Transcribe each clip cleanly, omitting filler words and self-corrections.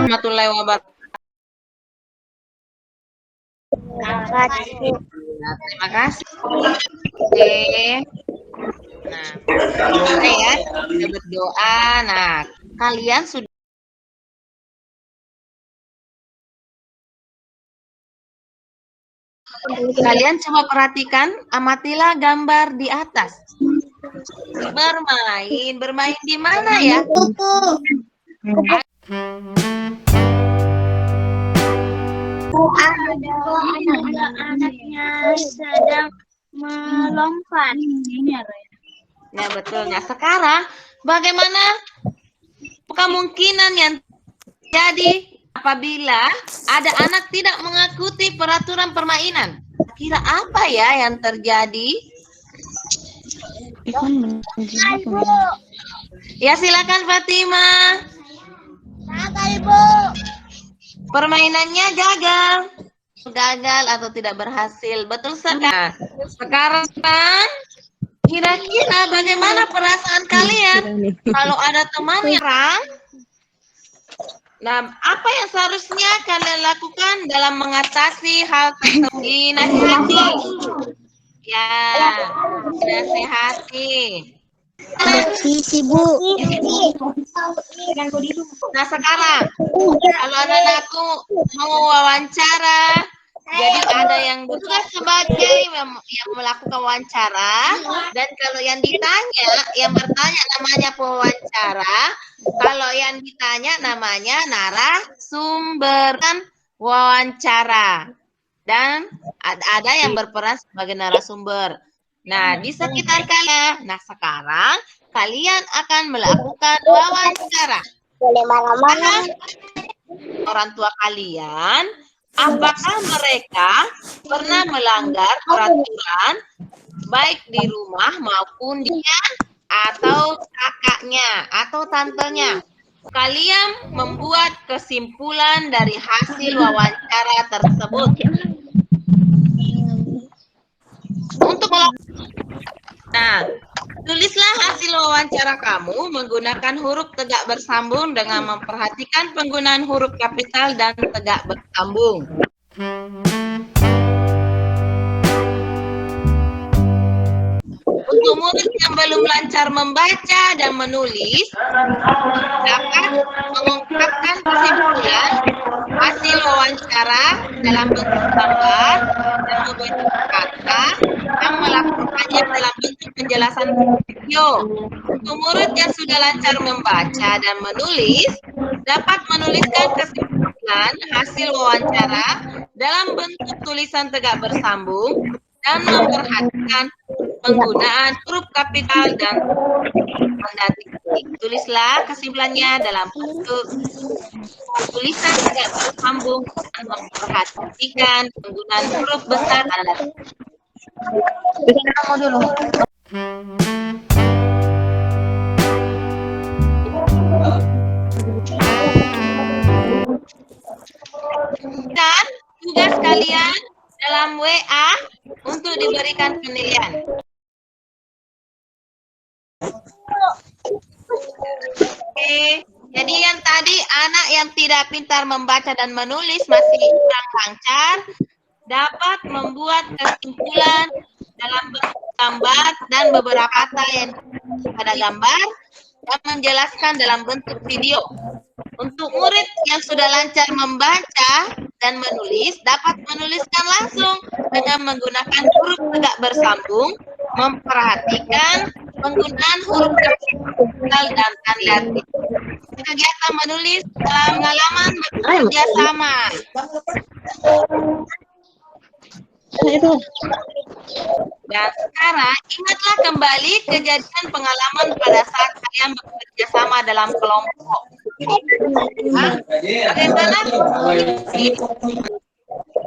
warahmatullahi wabarakatuh. Nah, terima kasih. Oke. Nah, kita ya kita berdoa. Nah, kalian sudah kalian coba perhatikan, amatilah gambar di atas. Bermain di mana ya? Ada anak-anaknya sedang melompat. Nah, betulnya. Sekarang, bagaimana kemungkinan yang terjadi apabila ada anak tidak mengikuti peraturan permainan? Kira apa ya yang terjadi? Ya, silakan Fatima. Ibu. Permainannya gagal atau tidak berhasil. Betul sekali. Sekarang kira-kira bagaimana perasaan kalian kalau ada teman yang serang? Nah, apa yang seharusnya kalian lakukan dalam mengatasi hal tersebut? Dinasihati. Ya, dinasihati. Bu. Nah, sekarang kalau anak-anakku mau wawancara, jadi ada yang bertugas sebagai yang melakukan wawancara, dan kalau yang ditanya, yang bertanya namanya pewawancara, kalau yang ditanya namanya narasumber wawancara, dan ada yang berperan sebagai narasumber. Nah, di sekitar kalian. Nah, sekarang kalian akan melakukan wawancara. Boleh marah-marah. Orang tua kalian, apakah mereka pernah melanggar peraturan baik di rumah maupun dia atau kakaknya atau tantenya? Kalian membuat kesimpulan dari hasil wawancara tersebut. Untuk Nah, tulislah hasil wawancara kamu menggunakan huruf tegak bersambung dengan memperhatikan penggunaan huruf kapital dan tegak bersambung. Untuk murid yang belum lancar membaca dan menulis, dapat mengungkapkan kesimpulan hasil wawancara dalam bentuk gambar dan membentuk kata yang melakukannya dalam bentuk penjelasan video. Untuk murid yang sudah lancar membaca dan menulis, dapat menuliskan kesimpulan hasil wawancara dalam bentuk tulisan tegak bersambung dan memperhatikan penggunaan huruf kapital dan tanda titik. Tulislah kesimpulannya dalam bentuk tulisan tegak bersambung dan memperhatikan penggunaan huruf besar tanda titik. Bikin kamu dulu. Dan tugas kalian dalam WA untuk diberikan penilaian. Oke, jadi yang tadi anak yang tidak pintar membaca dan menulis masih kurang lancar, dapat membuat kesimpulan dalam bentuk gambar dan beberapa kata yang pada gambar dan menjelaskan dalam bentuk video. Untuk murid yang sudah lancar membaca dan menulis, dapat menuliskan langsung dengan menggunakan huruf tegak bersambung, memperhatikan penggunaan huruf kapital dan tanda titik. Kegiatan menulis dalam halaman bekerja sama. Dan sekarang ingatlah kembali kejadian pengalaman pada saat kalian bekerja sama dalam kelompok.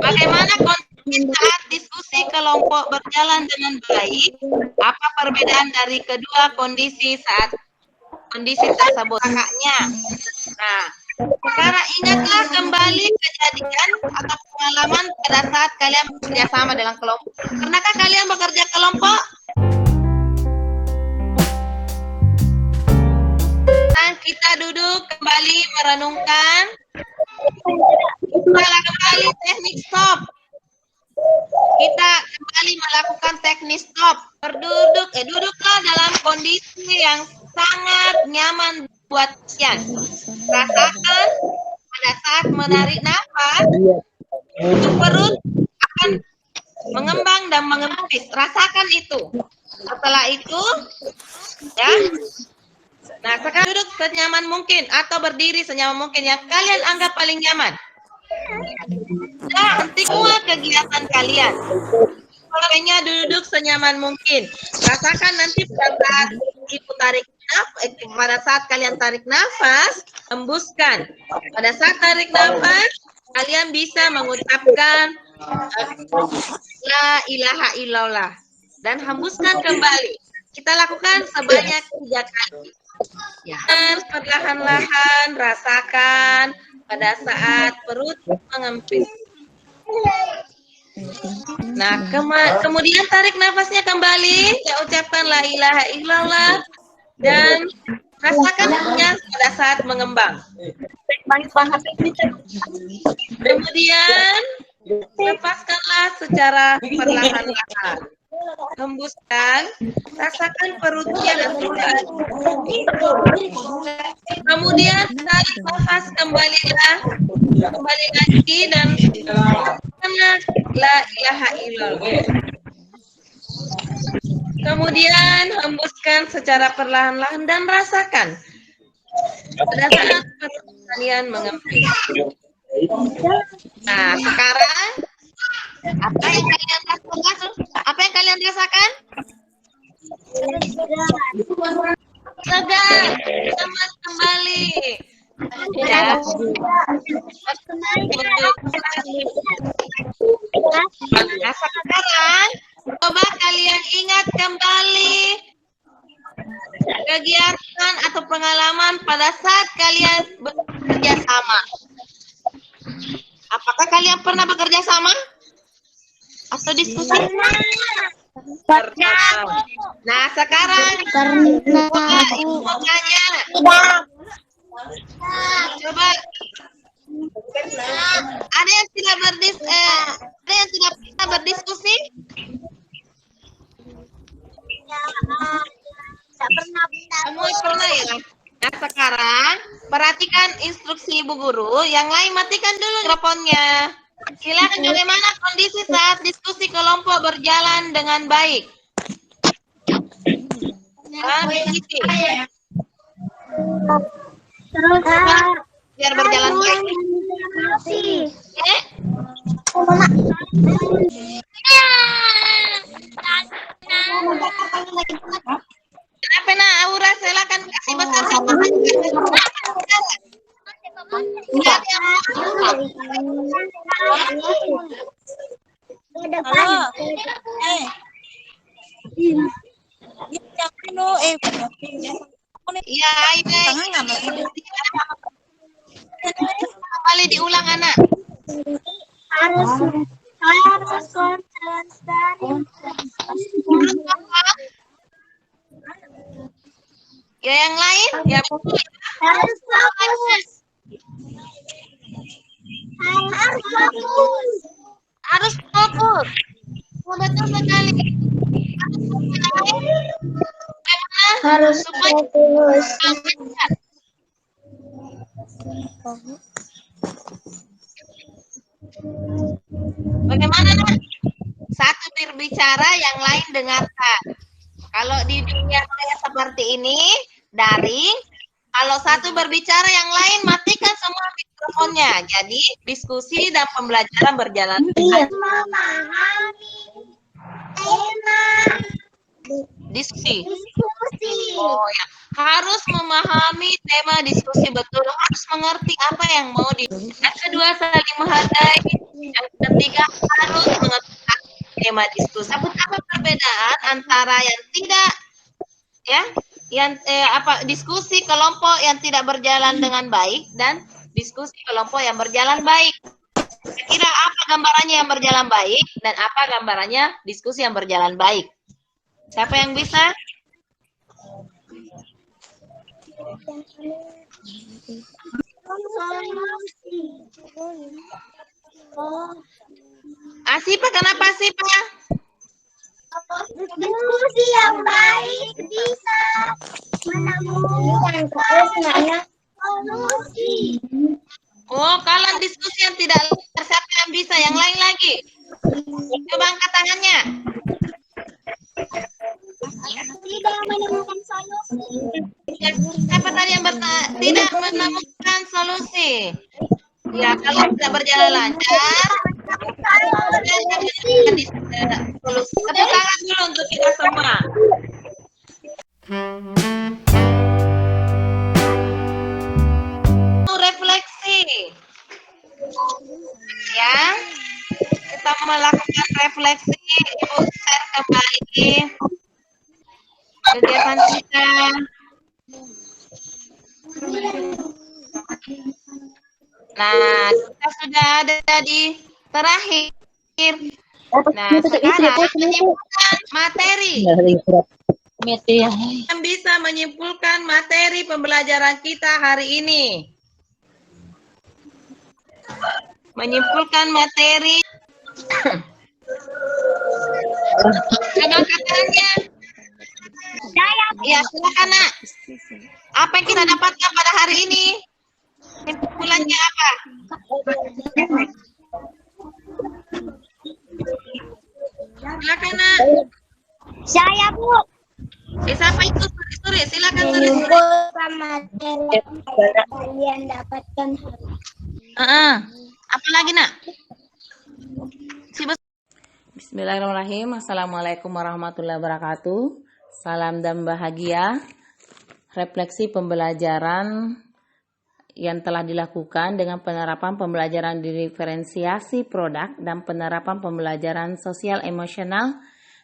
Bagaimana kondisi saat diskusi kelompok berjalan dengan baik? Apa perbedaan dari kedua kondisi saat kondisi tersebut? Kakaknya. Nah, sekarang ingatlah kembali kejadian atau pengalaman pada saat kalian bekerja sama dalam kelompok. Pernahkah kalian bekerja kelompok? Kita duduk kembali merenungkan Kita kembali teknik stop. Kita kembali melakukan teknik stop. Duduklah dalam kondisi yang sangat nyaman buat kalian. Rasakan pada saat menarik nafas, perut akan mengembang dan mengempis. Rasakan itu. Setelah itu, ya. Nah, sekarang duduk senyaman mungkin atau berdiri senyaman mungkin yang kalian anggap paling nyaman. Nah, henti semua kegiatan kalian. Pokoknya duduk senyaman mungkin. Rasakan nanti pada saat ibu tarik nafas, pada saat kalian tarik nafas, hembuskan. Pada saat tarik nafas, kalian bisa mengucapkan La ilaha illallah dan hembuskan kembali. Kita lakukan sebanyak 3 kali. Ya, perlahan-lahan rasakan pada saat perut mengempis. Nah, kemudian tarik nafasnya kembali, ya ucapkan la ilaha illallah dan rasakan pada saat mengembang. Kemudian lepaskanlah secara perlahan-lahan. Hembuskan, rasakan perutnya dan kemudian tarik nafas kembali lagi dan rasakanlah la ilaha illallah. Kemudian hembuskan secara perlahan-lahan dan rasakan pada saat perut kalian mengempis. Nah, sekarang apa yang kalian rasakan? Apa yang kalian rasakan? Segar, semangat kembali. Ya. Nah, sekarang coba kalian ingat kembali kegiatan atau pengalaman pada saat kalian bekerja sama. Apakah kalian pernah bekerja sama? Atau diskusi? Pernah. Nah, sekarang mukanya. Coba. Ada yang tidak pernah berdiskusi? Semua pernah ya? Nah, sekarang perhatikan instruksi Ibu Guru. Yang lain matikan dulu mikrofonnya. Silakan, bagaimana kondisi saat diskusi kelompok berjalan dengan baik? Terus biar berjalan baik. Kenapa nak Aura? Silakan kasih besar iya, kembali diulang anak. Harus konsentrasi. Ya, yang lain ya betul. Harus fokus. Harus fokus. Betul sekali. Harus fokus. Bagaimana? Satu berbicara, yang lain dengarkan. Kalau di dunia kayak seperti ini, daring, kalau satu berbicara, yang lain matikan semua mikrofonnya. Jadi, diskusi dan pembelajaran berjalan. Diskusi. Oh ya, harus memahami tema diskusi betul, harus mengerti apa yang mau di. Yang kedua, saling menghargai. Yang ketiga, harus mengerti tema diskusi. Apa perbedaan antara yang tidak, ya, yang diskusi kelompok yang tidak berjalan dengan baik dan diskusi kelompok yang berjalan baik? Kira apa gambarannya yang berjalan baik dan apa gambarannya diskusi yang berjalan baik? Siapa yang bisa? Solusi. Oh, Asipa, kenapa sih, Pak? diskusi yang baik bisa menemukan solusi. Oh, kalau diskusi yang tidak lancar, siapa yang bisa? Yang lain lagi. Coba angkat tangannya. Tidak menemukan solusi. Siapa tadi yang tidak menemukan solusi? Ya, kalau tidak berjalan lancar, solusi. Tepuk tangan dulu untuk kita semua. Refleksi. Ya, kita melakukan refleksi. Ibu share kembali kegiatan kita. Nah, kita sudah ada di terakhir. Nah, sekarang menyimpulkan materi. Yang bisa menyimpulkan materi pembelajaran kita hari ini. Menyimpulkan materi. Coba katanya. Ya, silakan, Nak. Apa yang kita dapatkan pada hari ini? Simpulannya apa? Silakan, Nak. Saya, Bu. Siapa itu? Suri, silakan Suri. Menyimpulkan materi yang kalian dapatkan. Apa lagi, Nak? Bismillahirrahmanirrahim. Assalamualaikum warahmatullahi wabarakatuh. Salam dan bahagia. Refleksi pembelajaran yang telah dilakukan dengan penerapan pembelajaran diferensiasi produk dan penerapan pembelajaran sosial emosional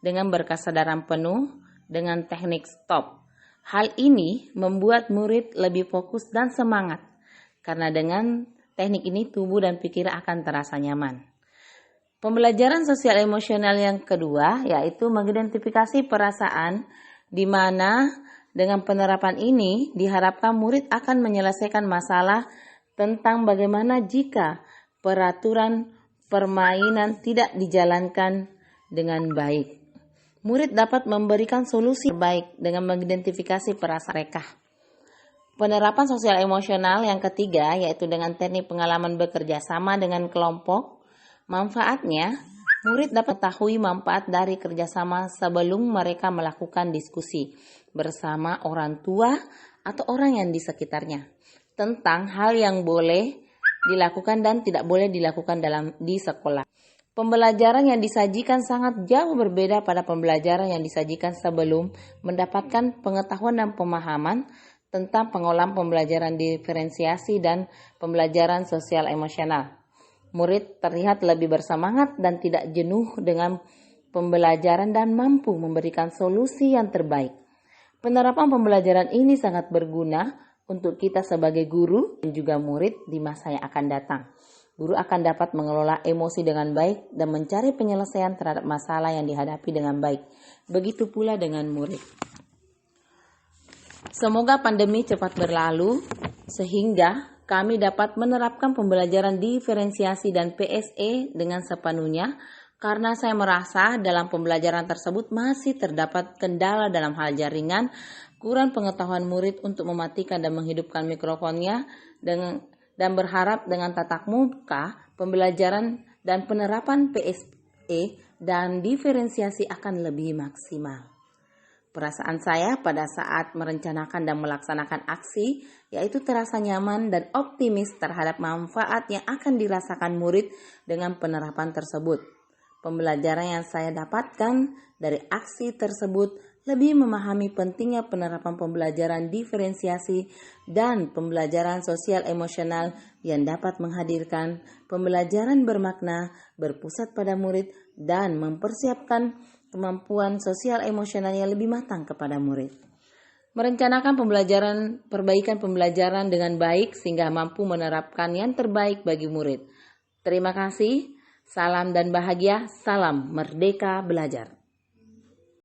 dengan berkesadaran penuh dengan teknik STOP. Hal ini membuat murid lebih fokus dan semangat karena dengan teknik ini tubuh dan pikiran akan terasa nyaman. Pembelajaran sosial emosional yang kedua yaitu mengidentifikasi perasaan, di mana dengan penerapan ini diharapkan murid akan menyelesaikan masalah tentang bagaimana jika peraturan permainan tidak dijalankan dengan baik. Murid dapat memberikan solusi terbaik dengan mengidentifikasi perasaan mereka. Penerapan sosial emosional yang ketiga yaitu dengan teknik pengalaman bekerja sama dengan kelompok. Manfaatnya, murid dapat mengetahui manfaat dari kerjasama sebelum mereka melakukan diskusi bersama orang tua atau orang yang di sekitarnya tentang hal yang boleh dilakukan dan tidak boleh dilakukan di sekolah. Pembelajaran yang disajikan sangat jauh berbeda pada pembelajaran yang disajikan sebelum mendapatkan pengetahuan dan pemahaman tentang pengolahan pembelajaran diferensiasi dan pembelajaran sosial emosional. Murid terlihat lebih bersemangat dan tidak jenuh dengan pembelajaran dan mampu memberikan solusi yang terbaik. Penerapan pembelajaran ini sangat berguna untuk kita sebagai guru dan juga murid di masa yang akan datang. Guru akan dapat mengelola emosi dengan baik dan mencari penyelesaian terhadap masalah yang dihadapi dengan baik. Begitu pula dengan murid. Semoga pandemi cepat berlalu sehingga kami dapat menerapkan pembelajaran diferensiasi dan PSE dengan sepenuhnya karena saya merasa dalam pembelajaran tersebut masih terdapat kendala dalam hal jaringan, kurang pengetahuan murid untuk mematikan dan menghidupkan mikrofonnya dan berharap dengan tatap muka pembelajaran dan penerapan PSE dan diferensiasi akan lebih maksimal. Perasaan saya pada saat merencanakan dan melaksanakan aksi yaitu terasa nyaman dan optimis terhadap manfaat yang akan dirasakan murid dengan penerapan tersebut. Pembelajaran yang saya dapatkan dari aksi tersebut lebih memahami pentingnya penerapan pembelajaran diferensiasi dan pembelajaran sosial emosional yang dapat menghadirkan pembelajaran bermakna, berpusat pada murid, dan mempersiapkan kemampuan sosial emosional yang lebih matang kepada murid. Merencanakan perbaikan pembelajaran dengan baik sehingga mampu menerapkan yang terbaik bagi murid. Terima kasih, salam dan bahagia, salam merdeka belajar.